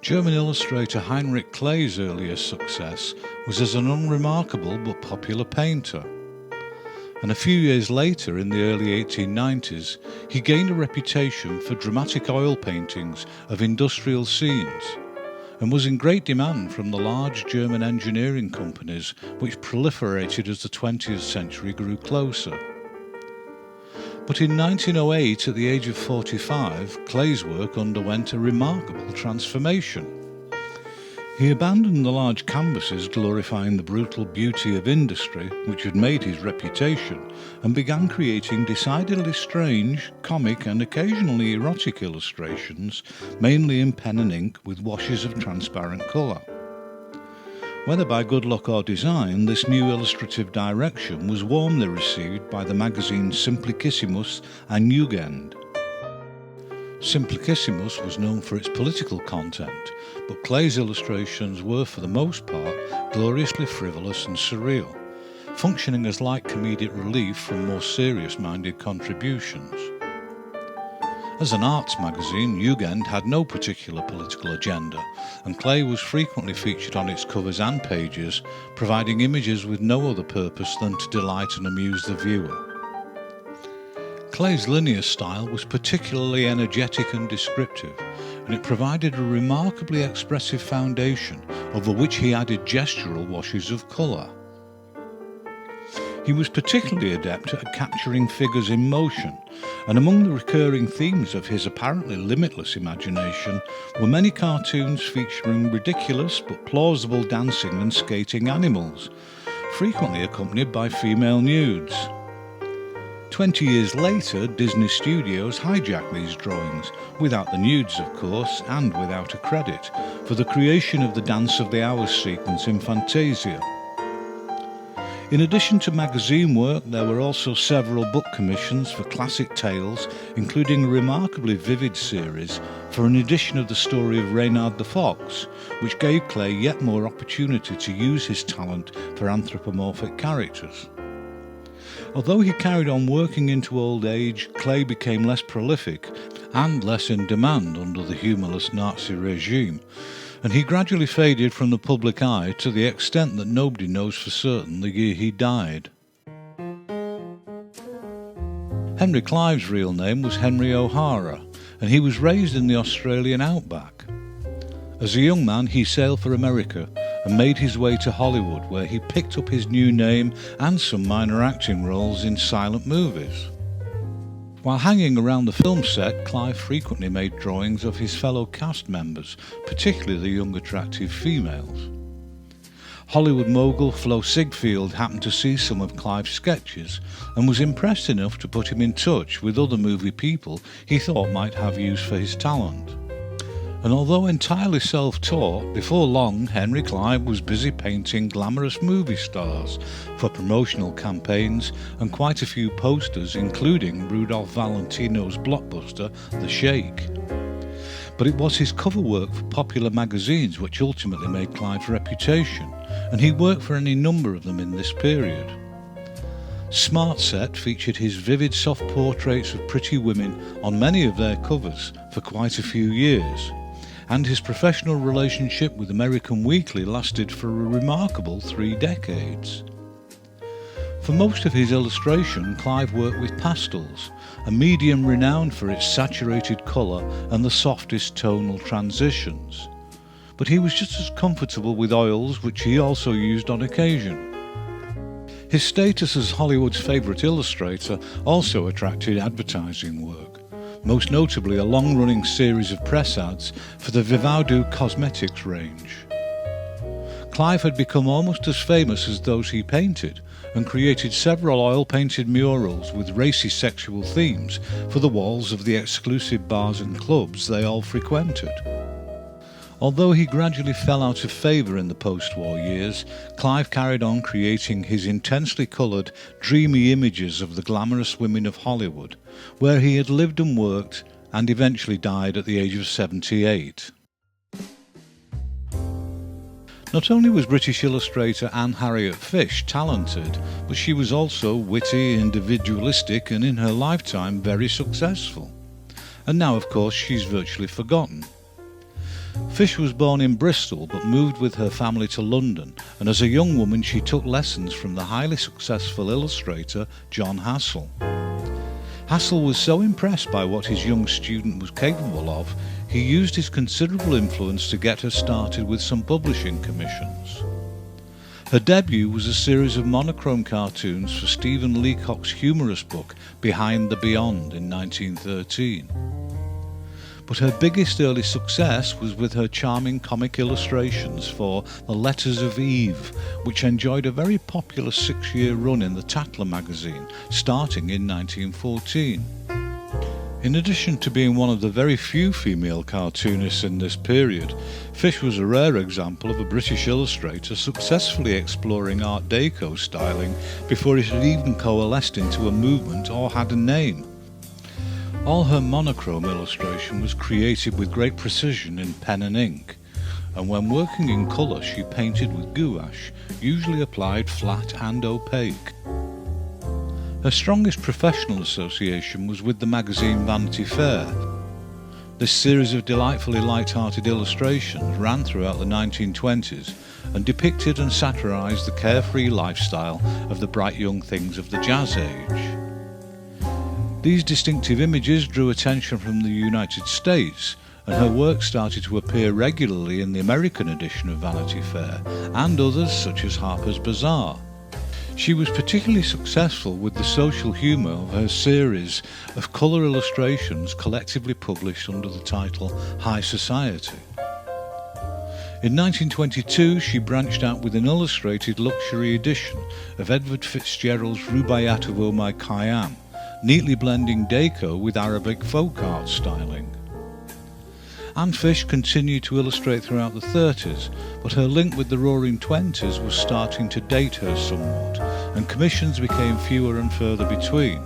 German illustrator Heinrich Clay's earliest success was as an unremarkable but popular painter. And a few years later, in the early 1890s, he gained a reputation for dramatic oil paintings of industrial scenes, and was in great demand from the large German engineering companies which proliferated as the 20th century grew closer. But in 1908, at the age of 45, Clay's work underwent a remarkable transformation. He abandoned the large canvases glorifying the brutal beauty of industry, which had made his reputation, and began creating decidedly strange, comic and occasionally erotic illustrations, mainly in pen and ink with washes of transparent colour. Whether by good luck or design, this new illustrative direction was warmly received by the magazines Simplicissimus and Jugend. Simplicissimus was known for its political content, but Clay's illustrations were for the most part gloriously frivolous and surreal, functioning as light comedic relief from more serious-minded contributions. As an arts magazine, Jugend had no particular political agenda, and Clay was frequently featured on its covers and pages, providing images with no other purpose than to delight and amuse the viewer. Clay's linear style was particularly energetic and descriptive, and it provided a remarkably expressive foundation over which he added gestural washes of colour. He was particularly adept at capturing figures in motion, and among the recurring themes of his apparently limitless imagination were many cartoons featuring ridiculous but plausible dancing and skating animals, frequently accompanied by female nudes. 20 years later, Disney Studios hijacked these drawings, without the nudes of course, and without a credit, for the creation of the Dance of the Hours sequence in Fantasia. In addition to magazine work, there were also several book commissions for classic tales, including a remarkably vivid series for an edition of the story of Reynard the Fox, which gave Clay yet more opportunity to use his talent for anthropomorphic characters. Although he carried on working into old age, Clay became less prolific and less in demand under the humorless Nazi regime, and he gradually faded from the public eye to the extent that nobody knows for certain the year he died. Henry Clive's real name was Henry O Hara, and he was raised in the Australian outback. As a young man, he sailed for America and made his way to Hollywood, where he picked up his new name and some minor acting roles in silent movies. While hanging around the film set, Clive frequently made drawings of his fellow cast members, particularly the young attractive females. Hollywood mogul Flo Ziegfeld happened to see some of Clive's sketches and was impressed enough to put him in touch with other movie people he thought might have use for his talent. And although entirely self-taught, before long Henry Clive was busy painting glamorous movie stars for promotional campaigns and quite a few posters, including Rudolph Valentino's blockbuster The Sheikh. But it was his cover work for popular magazines which ultimately made Clive's reputation, and he worked for any number of them in this period. Smart Set featured his vivid soft portraits of pretty women on many of their covers for quite a few years, and his professional relationship with American Weekly lasted for a remarkable 3 decades. For most of his illustration, Clive worked with pastels, a medium renowned for its saturated colour and the softest tonal transitions. But he was just as comfortable with oils, which he also used on occasion. His status as Hollywood's favourite illustrator also attracted advertising work, most notably a long-running series of press ads for the Vivaudu cosmetics range. Clive had become almost as famous as those he painted, and created several oil-painted murals with racy sexual themes for the walls of the exclusive bars and clubs they all frequented. Although he gradually fell out of favour in the post-war years, Clive carried on creating his intensely coloured, dreamy images of the glamorous women of Hollywood, where he had lived and worked, and eventually died at the age of 78. Not only was British illustrator Anne Harriet Fish talented, but she was also witty, individualistic, and in her lifetime very successful. And now, of course, she's virtually forgotten. Fish was born in Bristol but moved with her family to London, and as a young woman she took lessons from the highly successful illustrator John Hassell. Hassell was so impressed by what his young student was capable of, he used his considerable influence to get her started with some publishing commissions. Her debut was a series of monochrome cartoons for Stephen Leacock's humorous book Behind the Beyond in 1913. But her biggest early success was with her charming comic illustrations for The Letters of Eve, which enjoyed a very popular 6-year run in the Tatler magazine, starting in 1914. In addition to being one of the very few female cartoonists in this period, Fish was a rare example of a British illustrator successfully exploring Art Deco styling before it had even coalesced into a movement or had a name. All her monochrome illustration was created with great precision in pen and ink, and when working in colour she painted with gouache, usually applied flat and opaque. Her strongest professional association was with the magazine Vanity Fair. This series of delightfully light-hearted illustrations ran throughout the 1920s and depicted and satirised the carefree lifestyle of the bright young things of the Jazz Age. These distinctive images drew attention from the United States, and her work started to appear regularly in the American edition of Vanity Fair and others such as Harper's Bazaar. She was particularly successful with the social humour of her series of colour illustrations collectively published under the title High Society. In 1922 she branched out with an illustrated luxury edition of Edward Fitzgerald's Rubaiyat of Omar Khayyam, neatly blending Deco with Arabic folk art styling. Anne Fish continued to illustrate throughout the 30s, but her link with the Roaring Twenties was starting to date her somewhat, and commissions became fewer and further between.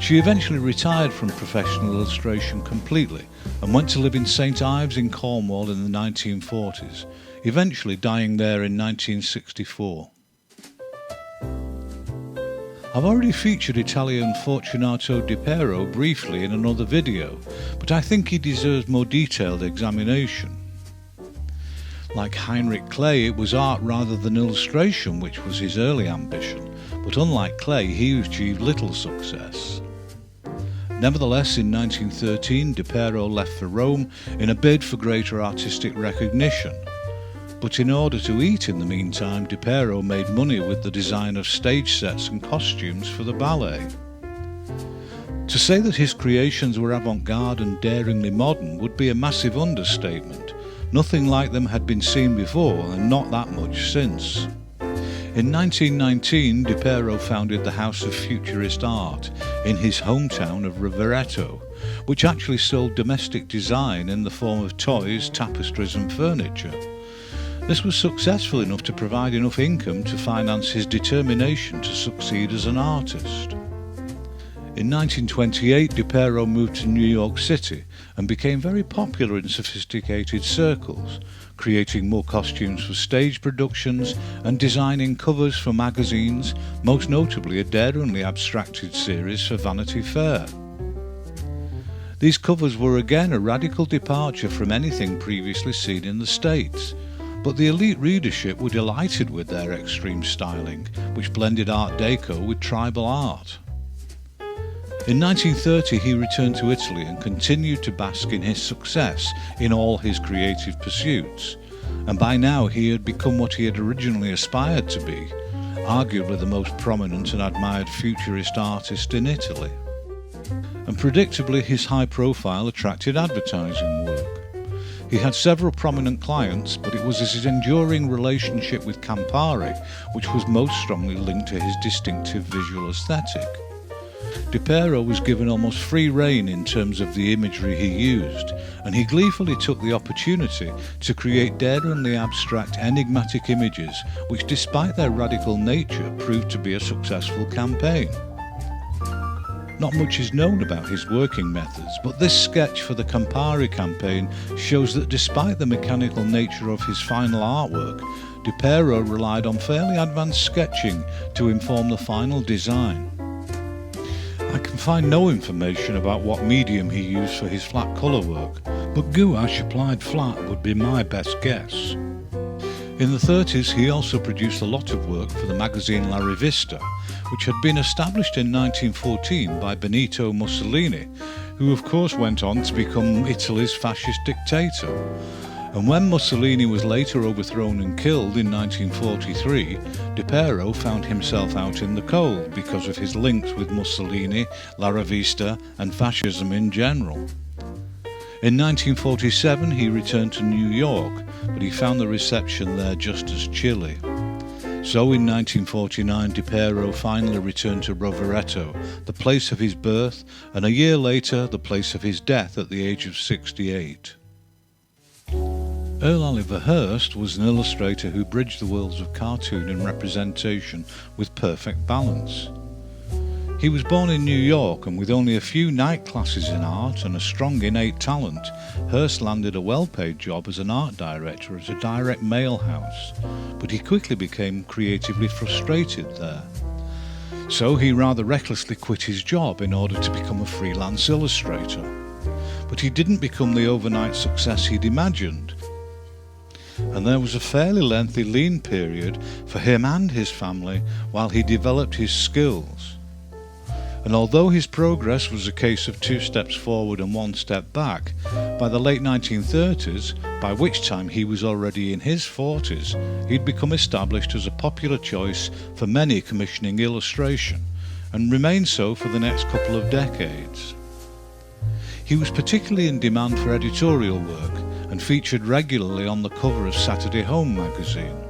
She eventually retired from professional illustration completely and went to live in St Ives in Cornwall in the 1940s, eventually dying there in 1964. I've already featured Italian Fortunato Depero briefly in another video, but I think he deserves more detailed examination. Like Heinrich Clay, it was art rather than illustration which was his early ambition, but unlike Clay, he achieved little success. Nevertheless, in 1913, Depero left for Rome in a bid for greater artistic recognition. But in order to eat in the meantime, Depero made money with the design of stage sets and costumes for the ballet. To say that his creations were avant-garde and daringly modern would be a massive understatement. Nothing like them had been seen before, and not that much since. In 1919, Depero founded the House of Futurist Art in his hometown of Rovereto, which actually sold domestic design in the form of toys, tapestries and furniture. This was successful enough to provide enough income to finance his determination to succeed as an artist. In 1928, Depero moved to New York City and became very popular in sophisticated circles, creating more costumes for stage productions and designing covers for magazines, most notably a daringly abstracted series for Vanity Fair. These covers were again a radical departure from anything previously seen in the States, but the elite readership were delighted with their extreme styling, which blended Art Deco with tribal art. In 1930 he returned to Italy and continued to bask in his success in all his creative pursuits, and by now he had become what he had originally aspired to be, arguably the most prominent and admired futurist artist in Italy. And predictably his high profile attracted advertising work. He had several prominent clients, but it was his enduring relationship with Campari which was most strongly linked to his distinctive visual aesthetic. Depero was given almost free rein in terms of the imagery he used, and he gleefully took the opportunity to create daringly abstract, enigmatic images which, despite their radical nature, proved to be a successful campaign. Not much is known about his working methods, but this sketch for the Campari campaign shows that despite the mechanical nature of his final artwork, Depero relied on fairly advanced sketching to inform the final design. I can find no information about what medium he used for his flat colour work, but gouache applied flat would be my best guess. In the 30s he also produced a lot of work for the magazine La Rivista, which had been established in 1914 by Benito Mussolini, who of course went on to become Italy's fascist dictator. And when Mussolini was later overthrown and killed in 1943, Depero found himself out in the cold because of his links with Mussolini, La Rivista and fascism in general. In 1947 he returned to New York, but he found the reception there just as chilly. So in 1949 Depero finally returned to Rovereto, the place of his birth, and a year later the place of his death at the age of 68. Earl Hurst was an illustrator who bridged the worlds of cartoon and representation with perfect balance. He was born in New York, and with only a few night classes in art and a strong innate talent, Hurst landed a well-paid job as an art director at a direct mail house, but he quickly became creatively frustrated there. So he rather recklessly quit his job in order to become a freelance illustrator. But he didn't become the overnight success he'd imagined, and there was a fairly lengthy lean period for him and his family while he developed his skills. And although his progress was a case of 2 steps forward and 1 step back, by the late 1930s, by which time he was already in his 40s, he'd become established as a popular choice for many commissioning illustration, and remained so for the next couple of decades. He was particularly in demand for editorial work, and featured regularly on the cover of Saturday Home magazine.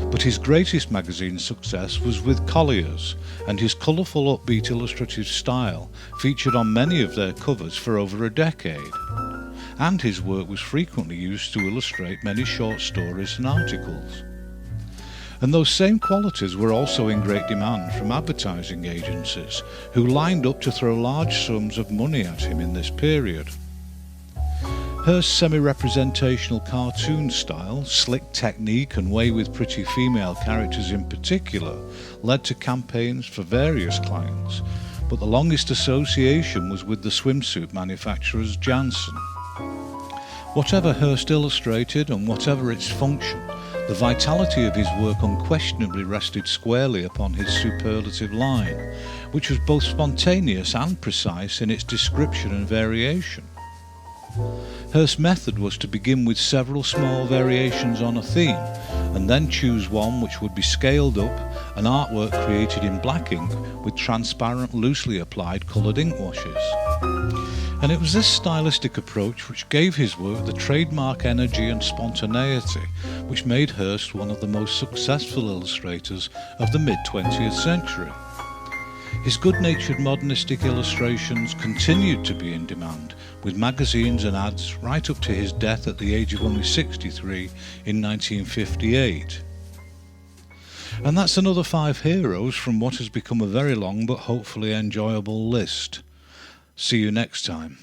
But his greatest magazine success was with Collier's, and his colourful upbeat illustrative style featured on many of their covers for over a decade. And his work was frequently used to illustrate many short stories and articles. And those same qualities were also in great demand from advertising agencies, who lined up to throw large sums of money at him in this period. Hurst's semi-representational cartoon style, slick technique and way with pretty female characters in particular led to campaigns for various clients, but the longest association was with the swimsuit manufacturers Janssen. Whatever Hurst illustrated and whatever its function, the vitality of his work unquestionably rested squarely upon his superlative line, which was both spontaneous and precise in its description and variation. Hurst's method was to begin with several small variations on a theme, and then choose one which would be scaled up, an artwork created in black ink with transparent, loosely applied coloured ink washes. And it was this stylistic approach which gave his work the trademark energy and spontaneity which made Hurst one of the most successful illustrators of the mid-20th century. His good-natured modernistic illustrations continued to be in demand, with magazines and ads right up to his death at the age of only 63 in 1958. And that's another 5 heroes from what has become a very long but hopefully enjoyable list. See you next time.